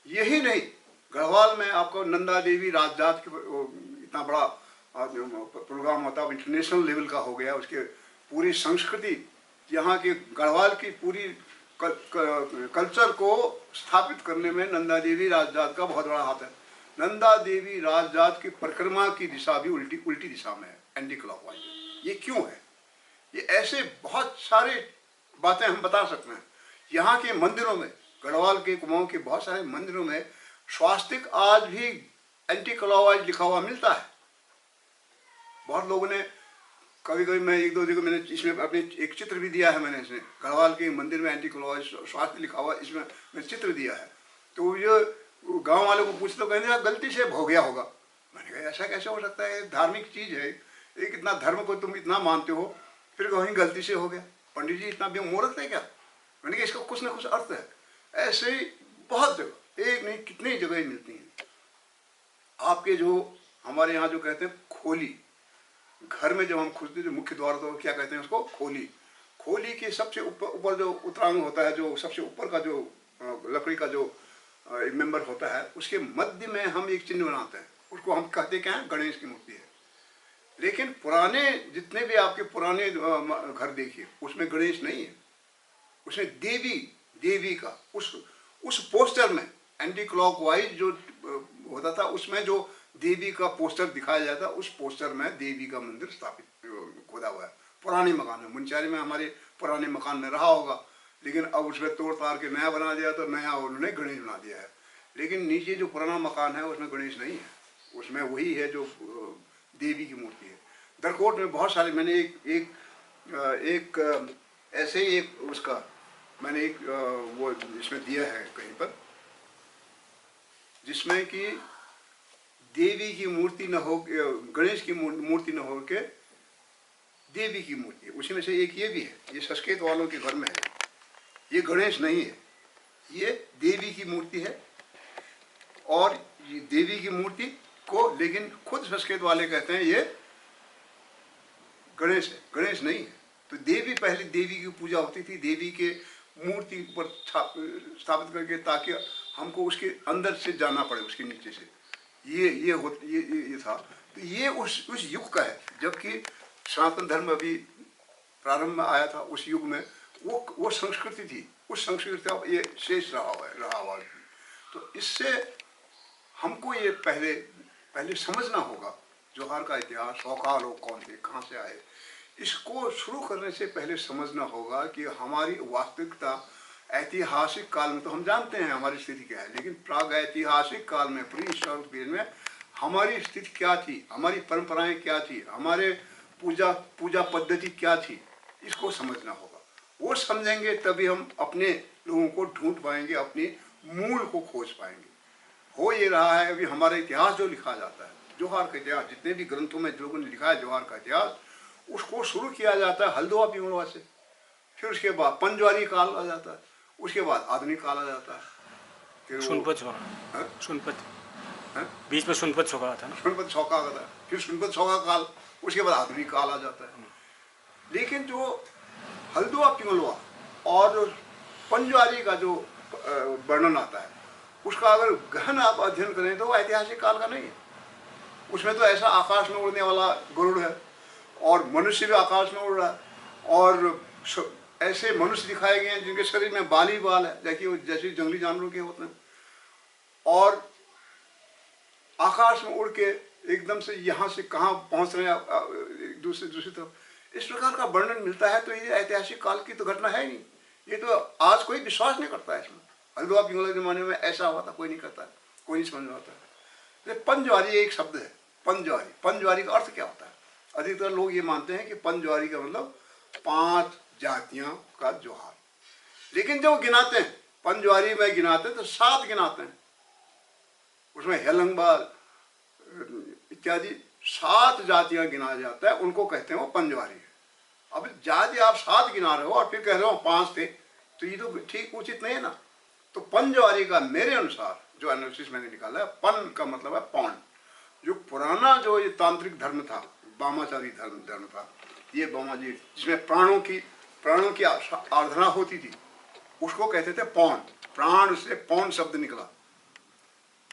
यही नहीं, गढ़वाल में आपको नंदा देवी राजजात के इतना बड़ा प्रोग्राम होता है, इंटरनेशनल लेवल का हो गया। उसके पूरी संस्कृति, यहाँ की गढ़वाल की पूरी कल्चर को स्थापित करने में नंदा देवी राजजात का बहुत बड़ा हाथ है। नंदा देवी राजजात की परिक्रमा की दिशा भी उल्टी दिशा में है, एंटी क्लॉकवाइज। ये क्यों है? ये ऐसे बहुत सारे बातें हम बता सकते हैं। यहाँ के मंदिरों में, गढ़वाल के कुमाऊं के बहुत सारे मंदिरों में स्वास्तिक आज भी एंटी क्लॉकवाइज लिखा हुआ मिलता है। बहुत लोगों ने कभी कभी, मैं एक दो जगह मैंने इसमें अपने एक चित्र भी दिया है, मैंने इसमें गढ़वाल के मंदिर में एंटी क्लॉकवाइज स्वास्थ्य लिखा हुआ, इसमें मैंने चित्र दिया है। तो ये गांव वालों को पूछ, तो कहते गलती से हो गया होगा। मैंने कहा ऐसा कैसे हो सकता है? धार्मिक चीज है, एक इतना धर्म को तुम इतना मानते हो, फिर कहीं गलती से हो गया। पंडित जी इतना भी मूर्ख है क्या? मैंने कहा इसका कुछ ना कुछ अर्थ है। ऐसे ही बहुत जगह, एक नहीं कितनी जगह मिलती हैं। आपके जो हमारे यहाँ जो कहते हैं खोली, घर में जब हम खुदते जो मुख्य द्वार, तो क्या कहते हैं उसको? खोली। खोली के सबसे ऊपर जो उत्तरांग होता है, जो सबसे ऊपर का जो लकड़ी का जो मेंबर होता है, उसके मध्य में हम एक चिन्ह बनाते हैं। उसको हम कहते क्या है? गणेश की मूर्ति है। लेकिन पुराने जितने भी आपके पुराने घर देखिए, उसमें गणेश नहीं है, उसमें देवी का उस पोस्टर में एंटी क्लॉकवाइज जो होता था, उसमें जो देवी का पोस्टर दिखाया जाता, उस पोस्टर में देवी का मंदिर स्थापित खोदा हुआ है। पुराने मकान में, मुंचारी में हमारे पुराने मकान में रहा होगा, लेकिन अब उसमें तोड़ ताड़ के नया बना दिया, तो नया उन्होंने गणेश बना दिया है। लेकिन नीचे जो पुराना मकान है उसमें गणेश नहीं है, उसमें वही है जो देवी की मूर्ति है। दरकोट में बहुत सारे, मैंने एक ऐसे ही एक उसका मैंने एक वो इसमें दिया है कहीं पर, जिसमें कि देवी की मूर्ति न हो, गणेश की मूर्ति न हो के देवी की मूर्ति, उसी में से एक ये भी है। ये संस्कृत वालों के घर में है, ये गणेश नहीं है, ये देवी की मूर्ति है। और ये देवी की मूर्ति को लेकिन खुद संस्कृत वाले कहते हैं ये गणेश है, गणेश नहीं है। तो देवी, पहले देवी की पूजा होती थी, देवी के मूर्ति पर स्थापित करके, ताकि हमको उसके अंदर से जाना पड़े, उसके नीचे से। ये था। तो ये उस युग का है, जबकि सनातन धर्म अभी प्रारंभ में आया था। उस युग में वो संस्कृति थी, उस संस्कृति का ये शेष रहा हुआ। तो इससे हमको ये पहले समझना होगा जोहार का इतिहास, सौका लोग कौन थे, कहाँ से आए। इसको शुरू करने से पहले समझना होगा कि हमारी वास्तविकता ऐतिहासिक काल में, तो हम जानते हैं हमारी स्थिति क्या है, लेकिन प्राग ऐतिहासिक काल में, प्री हिस्टोरिक पीरियड में हमारी स्थिति क्या थी, हमारी परंपराएं क्या थी, हमारे पूजा पद्धति क्या थी, इसको समझना होगा। वो समझेंगे तभी हम अपने लोगों को ढूंढ पाएंगे, अपने मूल को खोज पाएंगे। हो ये रहा है अभी हमारा इतिहास जो लिखा जाता है, जोहार का इतिहास, जितने भी ग्रंथों में लोगों ने लिखा है जोहार का इतिहास, उसको शुरू किया जाता है हल्द्वा पिंगलवा से, फिर उसके बाद पंजवारी काल आ जाता है, उसके बाद आधुनिक काल आ जाता है, फिर सुनपत बीच में सुनपत छौका था ना, सुनपत छौका आता है, फिर सुनपत छौका काल, उसके बाद आधुनिक काल आ जाता है। लेकिन जो हल्द्वा पिंगलवा और पंजवारी का जो वर्णन आता है, उसका अगर गहन आप अध्ययन करें तो वो ऐतिहासिक काल का नहीं है। उसमें तो ऐसा आकाश में उड़ने वाला गरुड़ है, और मनुष्य भी आकाश में उड़ रहा है, और ऐसे मनुष्य दिखाए गए हैं जिनके शरीर में बाल है, जैसे जंगली जानवरों के होते हैं, और आकाश में उड़ के एकदम से यहाँ से कहाँ पहुँच रहे हैं दूसरी तरफ, इस प्रकार का वर्णन मिलता है। तो ये ऐतिहासिक काल की तो घटना है ही नहीं। ये तो आज कोई विश्वास नहीं करता है इसमें। हल्द्वा पिंगला के जमाने में ऐसा हुआ था, कोई नहीं करता है, कोई नहीं समझ में आता है। पंजवारी एक शब्द है, पंजवारी का अर्थ क्या होता है? अधिकतर लोग ये मानते हैं कि पंजवारी का मतलब 5 जातियों का जोहार, लेकिन जब गिनाते हैं पंजवारी में गिनाते हैं तो 7 गिनाते हैं, उसमें हेलंगबा इत्यादि 7 जातियां गिना जाता है, उनको कहते हैं वो पंजवारी है। अब जाति आप 7 गिना रहे हो और फिर कह रहे हो 5 थे, तो ये तो ठीक उचित नहीं है ना। तो पंजवारी का मेरे अनुसार जो एनालिसिस मैंने निकाला है, पन का मतलब है पौन, जो पुराना जो ये तांत्रिक धर्म था, वामाचारी धर्म था, ये वामाजी जिसमें प्राणों की आराधना होती थी, उसको कहते थे पौन। प्राण से पौन शब्द निकला,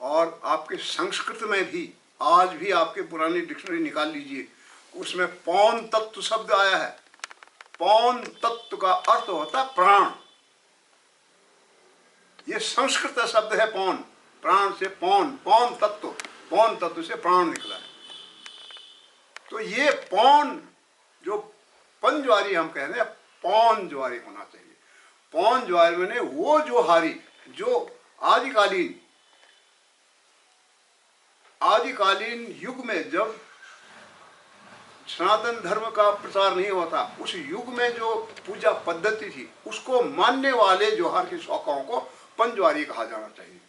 और आपके संस्कृत में भी आज भी आपके पुरानी डिक्शनरी निकाल लीजिए, उसमें पौन तत्व शब्द आया है। पौन तत्व का अर्थ होता है प्राण। ये संस्कृत शब्द है पौन, प्राण से पौन, पौन तत्व से प्राण निकला है। तो ये पौन जो पंजवारी हम कह रहे हैं, पौन ज्वारी होना चाहिए। पौन ज्वारी में वो जोहारी जो आदिकालीन युग में जब सनातन धर्म का प्रचार नहीं होता, उस युग में जो पूजा पद्धति थी उसको मानने वाले जोहार के शौकों को पंजवारी कहा जाना चाहिए।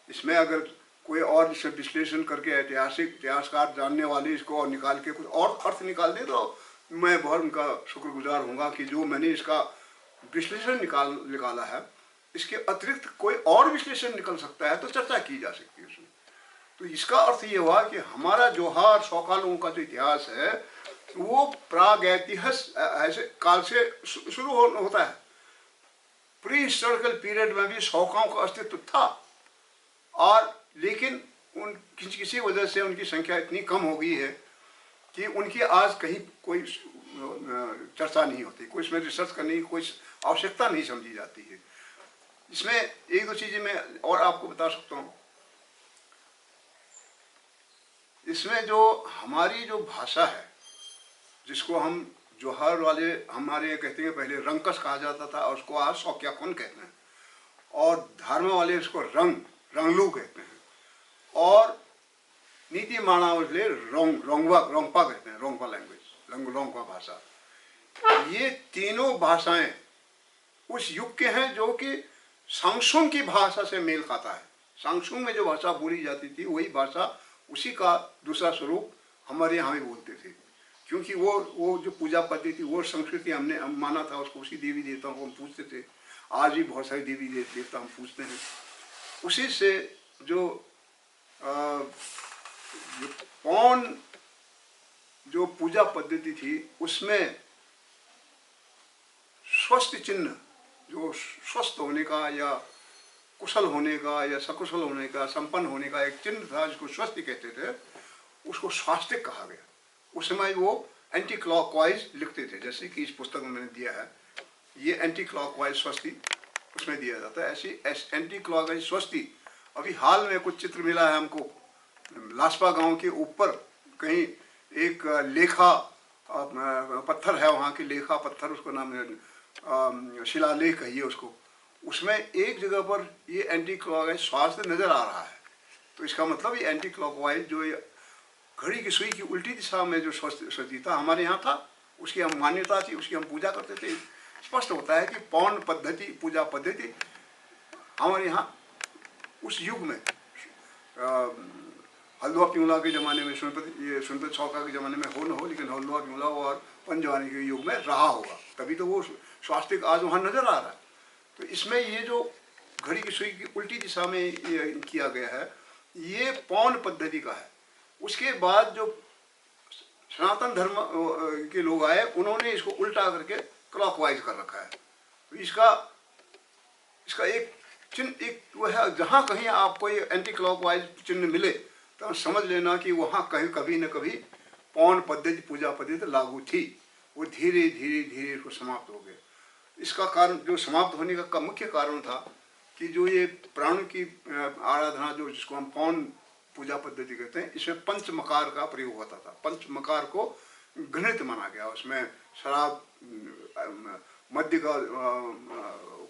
इसमें अगर कोई और इसे विश्लेषण करके इतिहासकार जानने वाले इसको और निकाल के कुछ और अर्थ निकाल दे तो मैं बहुत उनका शुक्रगुजार होऊंगा कि जो मैंने इसका विश्लेषण निकाला है, इसके अतिरिक्त कोई और विश्लेषण निकल सकता है तो चर्चा की जा सकती है उसमें। तो इसका अर्थ ये हुआ कि हमारा जोहार सौकालों का जो इतिहास है वो प्रागैतिहासिक ऐसे काल से शुरू होता है। प्री हिस्टोरिकल पीरियड में भी सौकाओं का अस्तित्व था, और लेकिन उन किसी वजह से उनकी संख्या इतनी कम हो गई है कि उनकी आज कहीं कोई चर्चा नहीं होती, कोई इसमें रिसर्च करने की कोई आवश्यकता नहीं समझी जाती है। इसमें एक दो चीज़ें मैं और आपको बता सकता हूँ। इसमें जो हमारी जो भाषा है, जिसको हम जोहार वाले हमारे यहाँ कहते हैं, पहले रंकस कहा जाता था और उसको आज सौक्याकुन कहते हैं, और धर्म वाले इसको रंगलू कहते हैं, और नीति माणा इसलिए रोंगपा कहते हैं, रोंगपा लैंग्वेज, रोंगपा भाषा। ये तीनों भाषाएं उस युग के हैं जो कि सांगसुंग की भाषा से मेल खाता है। सांगसुंग में जो भाषा बोली जाती थी वही भाषा, उसी का दूसरा स्वरूप हमारे यहाँ भी बोलते थे, क्योंकि वो जो पूजा पद्धति, वो संस्कृति हमने माना था उसको, उसी देवी देवताओं को हम पूछते थे। आज भी बहुत सारी देवी देवता हम पूछते हैं। उसी से जो पौन जो पूजा पद्धति थी उसमें स्वस्थ चिन्ह, जो स्वस्थ होने का या कुशल होने का या सकुशल होने का, संपन्न होने का एक चिन्ह था जिसको स्वस्ति कहते थे, उसको स्वास्तिक कहा गया। उस समय वो एंटी क्लॉकवाइज लिखते थे, जैसे कि इस पुस्तक में मैंने दिया है, ये एंटी क्लॉकवाइज स्वस्ति उसमें दिया जाता है। ऐसी एंटी क्लॉकवाइज स्वस्ति अभी हाल में कुछ चित्र मिला है हमको, लासपा गांव के ऊपर कहीं एक लेखा पत्थर है, वहाँ की लेखा पत्थर, उसको नाम शिलालेख कहिए उसको, उसमें एक जगह पर ये एंटी क्लॉकवाइज स्वास्थ्य नजर आ रहा है। तो इसका मतलब ये एंटी क्लॉकवाइज जो ये घड़ी की सुई की उल्टी दिशा में जो स्वस्ति था हमारे यहाँ था, उसकी हम मान्यता थी, उसकी हम पूजा करते थे। स्पष्ट होता है कि पौन पद्धति, पूजा पद्धति हमारे यहाँ उस युग में हल्द्वा पिंगला के ज़माने में, सुनपत सौका के ज़माने में हो न हो, लेकिन हल्द्वा पिंगला और पंजवानी के युग में रहा होगा, तभी तो वो स्वास्तिक आज वहाँ नजर आ रहा है। तो इसमें ये जो घड़ी की सुई की उल्टी दिशा में ये किया गया है, ये पौन पद्धति का है। उसके बाद जो सनातन धर्म के लोग आए, उन्होंने इसको उल्टा करके क्लॉकवाइज कर रखा है। तो इसका एक चिन्ह, एक वो है, जहाँ कहीं आपको ये एंटी क्लॉकवाइज चिन्ह मिले तो समझ लेना कि वहाँ कहीं कभी न कभी पौन पद्धति, पूजा पद्धति लागू थी। वो धीरे धीरे इसको समाप्त हो गया। इसका कारण, जो समाप्त होने का मुख्य कारण था कि जो ये प्राण की आराधना, जो जिसको हम पौन पूजा पद्धति कहते हैं, इसमें पंचमकार का प्रयोग होता था। पंचमकार को घृणित माना गया। उसमें शराब, मद्य का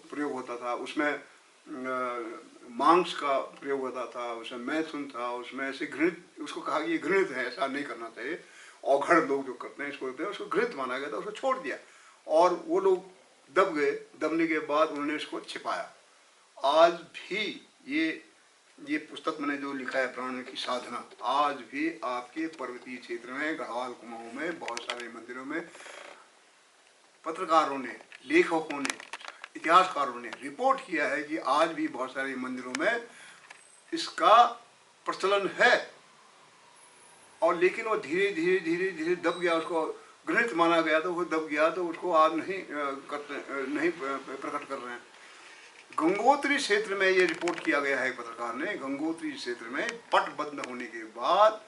प्रयोग होता था, उसमें मांस का प्रयोग होता था, उसमें मैथुन था, उसमें ऐसे घृणित, उसको कहा कि ये घृणित है, ऐसा नहीं करना चाहिए। औघड़ लोग जो करते हैं इसको कहते हैं, उसको घृणित माना गया था, उसको छोड़ दिया। और वो लोग दब गए। दबने के बाद उन्होंने इसको छिपाया। आज भी ये पुस्तक मैंने जो लिखा है, प्राण की साधना, आज भी आपके पर्वतीय क्षेत्र में, गढ़वाल कुमाऊं में, बहुत सारे मंदिरों में पत्रकारों ने, लेखकों ने, इतिहासकारों ने रिपोर्ट किया है कि आज भी बहुत सारे मंदिरों में इसका प्रचलन है। और लेकिन वो धीरे धीरे दब गया, उसको घृणित माना गया, तो वो दब गया, तो उसको आज नहीं प्रकट कर रहे हैं। गंगोत्री क्षेत्र में ये रिपोर्ट किया गया है पत्रकार ने, गंगोत्री क्षेत्र में पट बंद होने के बाद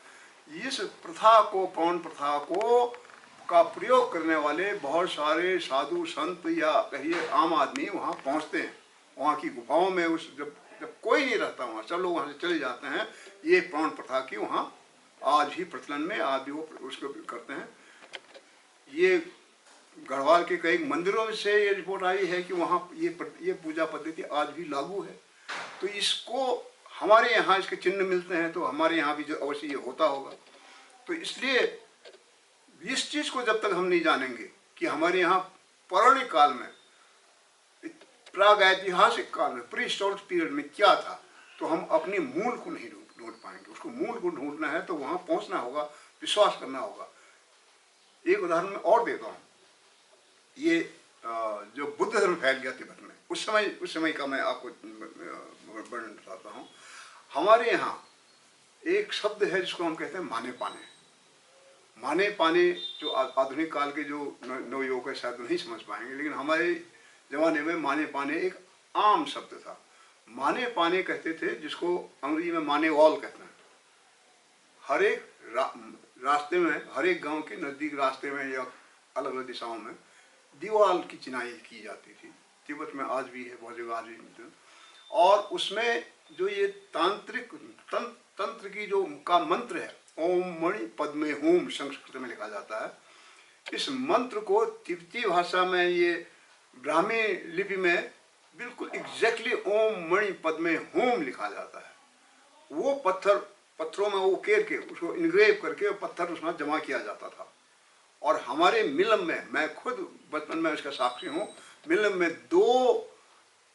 इस प्रथा को, पौन प्रथा को का प्रयोग करने वाले बहुत सारे साधु संत या कहिए आम आदमी वहाँ पहुँचते हैं। वहाँ की गुफाओं में उस जब कोई नहीं रहता वहाँ, सब लोग वहाँ से चले जाते हैं। ये पौन प्रथा की वहाँ आज भी प्रचलन में, आज भी वो उसको करते हैं। ये गढ़वाल के कई मंदिरों से ये रिपोर्ट आई है कि वहाँ ये पूजा पद्धति आज भी लागू है। तो इसको हमारे यहाँ इसके चिन्ह मिलते हैं, तो हमारे यहाँ भी जो अवश्य ये होता होगा। तो इसलिए इस चीज़ को जब तक हम नहीं जानेंगे कि हमारे यहाँ पौराणिक काल में, प्राग ऐतिहासिक काल में, प्री हिस्टोरिक पीरियड में क्या था, तो हम अपने मूल को नहीं ढूंढ पाएंगे। उसको मूल को ढूंढना है तो वहाँ पहुँचना होगा, विश्वास करना होगा। एक उदाहरण मैं और देता हूँ। ये जो बुद्ध धर्म फैल गया तिब्बत में, उस समय का मैं आपको वर्णन बताता हूँ। हमारे यहाँ एक शब्द है जिसको हम कहते हैं माने पाने। माने पाने जो आधुनिक काल के जो नवयुवक है शायद नहीं समझ पाएंगे, लेकिन हमारे जमाने में माने पाने एक आम शब्द था। माने पाने कहते थे जिसको अंग्रेजी में माने वॉल कहते हैं। हर एक रास्ते में, हर एक गांव के नज़दीक रास्ते में या अलग अलग दिशाओं में दीवार की चिनाई की जाती थी। तिब्बत में आज भी है, बहुत जगह आज भी मिलते हैं। और उसमें जो ये तांत्रिक तंत्र की जो का मंत्र है, ओम मणि पद्मे होम संस्कृत में लिखा जाता है। इस मंत्र को तिब्बती भाषा में, ये ब्राह्मी लिपि में बिल्कुल एग्जैक्टली ओम मणि पद्मे होम लिखा जाता है। वो पत्थरों में वो उकेर के उसको इनग्रेव करके पत्थर उसमें जमा किया जाता था। और हमारे मिलम में, मैं खुद बचपन में उसका साक्षी हूँ, मिलम में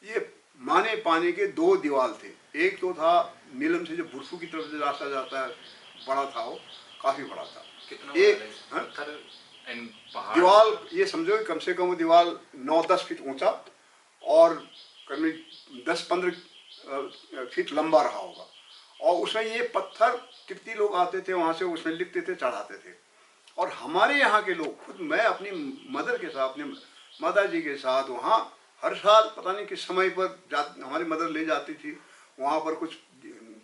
ये माने पाने के दो दीवार थे। एक तो था मिलम से जो बुरसू की तरफ से रास्ता जाता है, बड़ा था, वो काफी बड़ा था। एक दीवार, ये समझो कम से कम वो दीवार 9-10 फीट ऊंचा और करीब 10-15 फीट लंबा रहा होगा। और उसमें ये पत्थर तिब्बती लोग आते थे वहाँ से, उसमें लिखते थे, चढ़ाते थे। और हमारे यहाँ के लोग, खुद मैं अपनी मदर के साथ, अपने माता जी के साथ वहाँ हर साल पता नहीं किस समय पर हमारी मदर ले जाती थी। वहाँ पर कुछ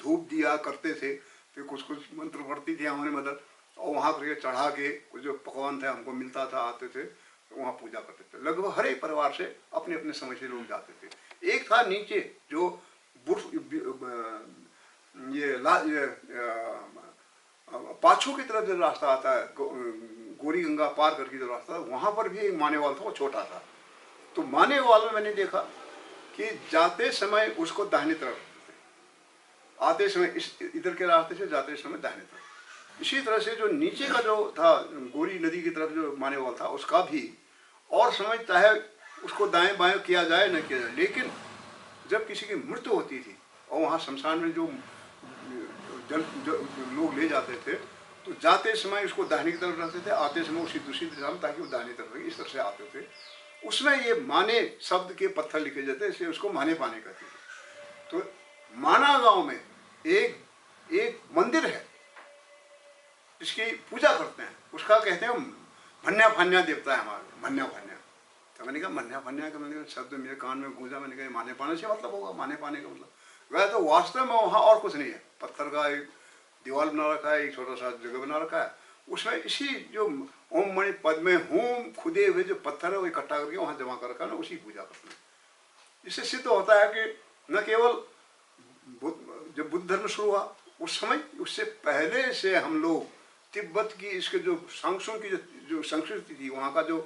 धूप दिया करते थे, फिर कुछ मंत्र पढ़ती थी हमारी मदर, और वहाँ पर चढ़ा के कुछ जो पकवान थे हमको मिलता था, आते थे, तो वहाँ पूजा करते थे। लगभग हर एक परिवार से अपने अपने समय से लोग जाते थे। एक था नीचे जो पाछू की तरफ जो रास्ता आता है, गोरी गंगा पार करके जो रास्ता, वहाँ पर भी एक माने वाल था, वो छोटा था। तो माने वाल में मैंने देखा कि जाते समय उसको दाहिने तरफ, आते समय इधर के रास्ते से जाते समय दाहिने तरफ। इसी तरह से जो नीचे का जो था, गोरी नदी की तरफ जो माने वाल था, उसका भी और समय चाहे उसको दाएं बाएं किया जाए न किया जाए, लेकिन जब किसी की मृत्यु होती थी और वहाँ शमशान में जो लोग ले जाते थे, तो जाते समय उसको दाहिनी की तरफ रखते थे, आते समय उसी दूसरी दिशा में, ताकि वो दाहिनी तरफ इस तरह से आते थे। उसमें ये माने शब्द के पत्थर लिखे जाते, इसलिए उसको माने पाने कहते थे। तो माना गांव में एक मंदिर है जिसकी पूजा करते हैं, उसका कहते हैं भन्या फन्या देवता है हमारे, भन्या फन्या। तो मैंने कहा भन्या फन्या का मतलब शब्द मेरे कान में गूंजा। मैंने कहा माने पाने से मतलब होगा, माने पाने का मतलब वह तो वास्तव में वहाँ और कुछ नहीं है। पत्थर का एक दीवार बना रखा है, एक छोटा सा जगह बना रखा है, उसमें इसी जो ओम मणि पद में होम खुदे हुए जो पत्थर है वो इकट्ठा करके वहाँ जमा कर रखा है ना, उसी पूजा करते हैं। इससे सिद्ध होता है कि न केवल जब बुद्ध धर्म शुरू हुआ उस समय, उससे पहले से हम लोग तिब्बत की इसके जो सांस्कृत की जो संस्कृति थी, वहाँ का जो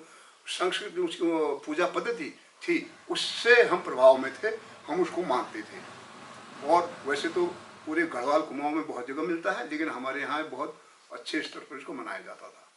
संस्कृति उसकी पूजा पद्धति थी, उससे हम प्रभाव में थे, हम उसको मानते थे। और वैसे तो पूरे गढ़वाल कुमाऊं में बहुत जगह मिलता है, लेकिन हमारे यहाँ बहुत अच्छे स्तर पर इसको मनाया जाता था।